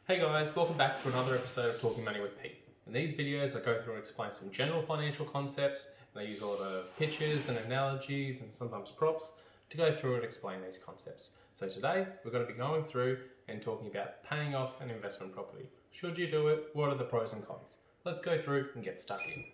Hey guys, welcome back to another episode of Talking Money with Pete. In these videos, I go through and explain some general financial concepts, and I use a lot of pictures and analogies and sometimes props to go through and explain these concepts. So today, we're going to be going through and talking about paying off an investment property. Should you do it? What are the pros and cons? Let's go through and get stuck in.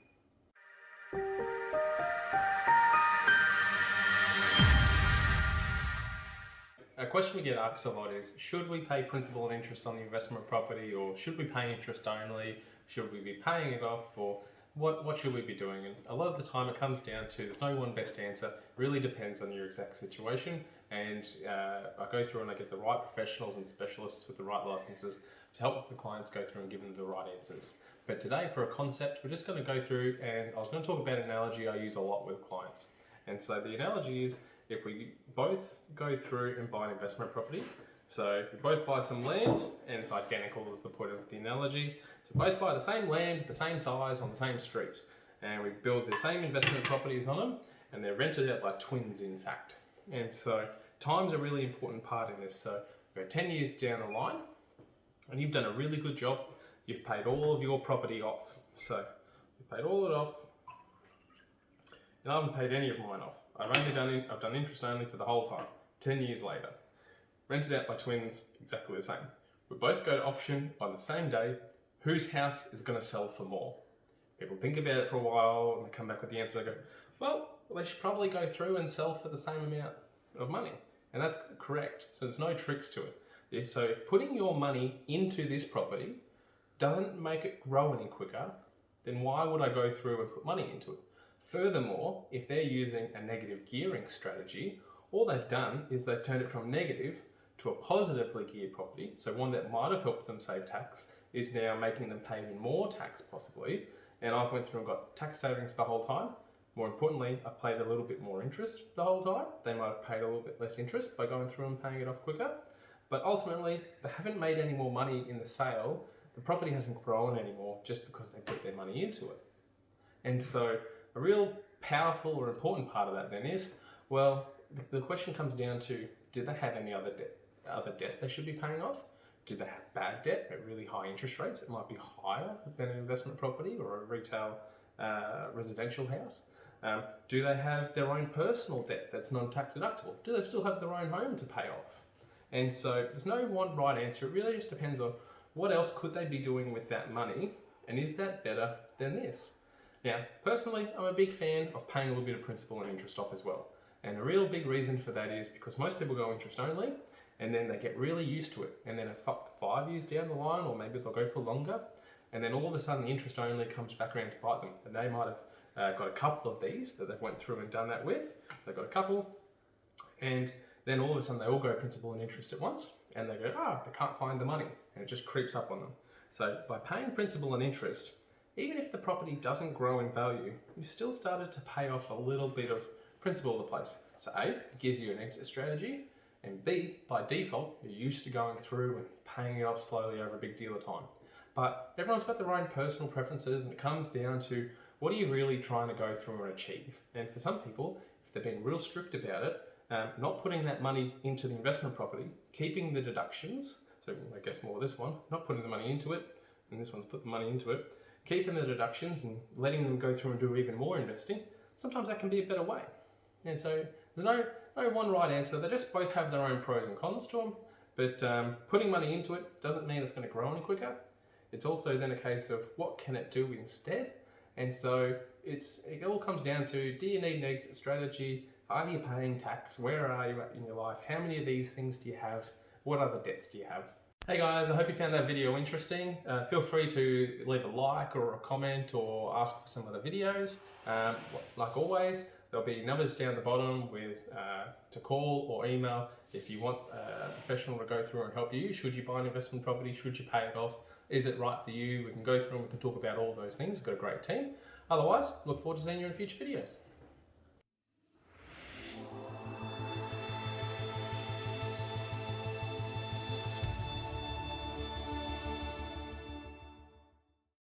A question we get asked a lot is, should we pay principal and interest on the investment property, or should we pay interest only? Should we be paying it off, or what should we be doing? And a lot of the time it comes down to, there's no one best answer. It really depends on your exact situation, and I go through and I get the right professionals and specialists with the right licenses to help the clients go through and give them the right answers. But today, for a concept, we're just going to go through, and I was going to talk about an analogy I use a lot with clients. And so the analogy is, if we both go through and buy an investment property, so we both buy some land, and it's identical as the point of the analogy. So we both buy the same land, the same size, on the same street, and we build the same investment properties on them, and they're rented out by twins, in fact. And so time's a really important part in this. So we're 10 years down the line, and you've done a really good job. You've paid all of your property off. So you've paid all of it off, and I haven't paid any of mine off. I've done interest only for the whole time. 10 years later, rented out by twins, exactly the same. We both go to auction on the same day. Whose house is going to sell for more? People think about it for a while and they come back with the answer. They go, well, they should probably go through and sell for the same amount of money. And that's correct. So there's no tricks to it. So if putting your money into this property doesn't make it grow any quicker, then why would I go through and put money into it? Furthermore, if they're using a negative gearing strategy, all they've done is they've turned it from negative to a positively geared property. So one that might have helped them save tax is now making them pay even more tax possibly. And I've went through and got tax savings the whole time. More importantly, I've paid a little bit more interest the whole time. They might have paid a little bit less interest by going through and paying it off quicker. But ultimately, they haven't made any more money in the sale. The property hasn't grown anymore just because they put their money into it. And so a real powerful or important part of that then is, well, the question comes down to, do they have any other debt they should be paying off? Do they have bad debt at really high interest rates? It might be higher than an investment property or a retail residential house. Do they have their own personal debt that's non-tax deductible? Do they still have their own home to pay off? And so there's no one right answer. It really just depends on what else could they be doing with that money, and is that better than this? Now, personally, I'm a big fan of paying a little bit of principal and interest off as well. And a real big reason for that is because most people go interest only, and then they get really used to it. And then 5 years down the line, or maybe they'll go for longer, and then all of a sudden the interest only comes back around to bite them. And they might have got a couple of these that they've went through and done that with. They've got a couple, and then all of a sudden they all go principal and interest at once, and they go, they can't find the money, and it just creeps up on them. So by paying principal and interest, even if the property doesn't grow in value, you've still started to pay off a little bit of principal of the place. So A, it gives you an exit strategy, and B, by default, you're used to going through and paying it off slowly over a big deal of time. But everyone's got their own personal preferences, and it comes down to, what are you really trying to go through and achieve? And for some people, if they've been real strict about it, not putting that money into the investment property, keeping the deductions, so I guess more this one, not putting the money into it, and this one's put the money into it, keeping the deductions and letting them go through and do even more investing, sometimes that can be a better way. And so there's no one right answer. They just both have their own pros and cons to them, but putting money into it doesn't mean it's going to grow any quicker. It's also then a case of, what can it do instead? And so it all comes down to, do you need an exit strategy? Are you paying tax? Where are you at in your life? How many of these things do you have? What other debts do you have? Hey guys, I hope you found that video interesting. Feel free to leave a like or a comment or ask for some other videos. Like always, there'll be numbers down the bottom to call or email if you want a professional to go through and help you. Should you buy an investment property? Should you pay it off? Is it right for you? We can go through and we can talk about all those things. We've got a great team. Otherwise, look forward to seeing you in future videos.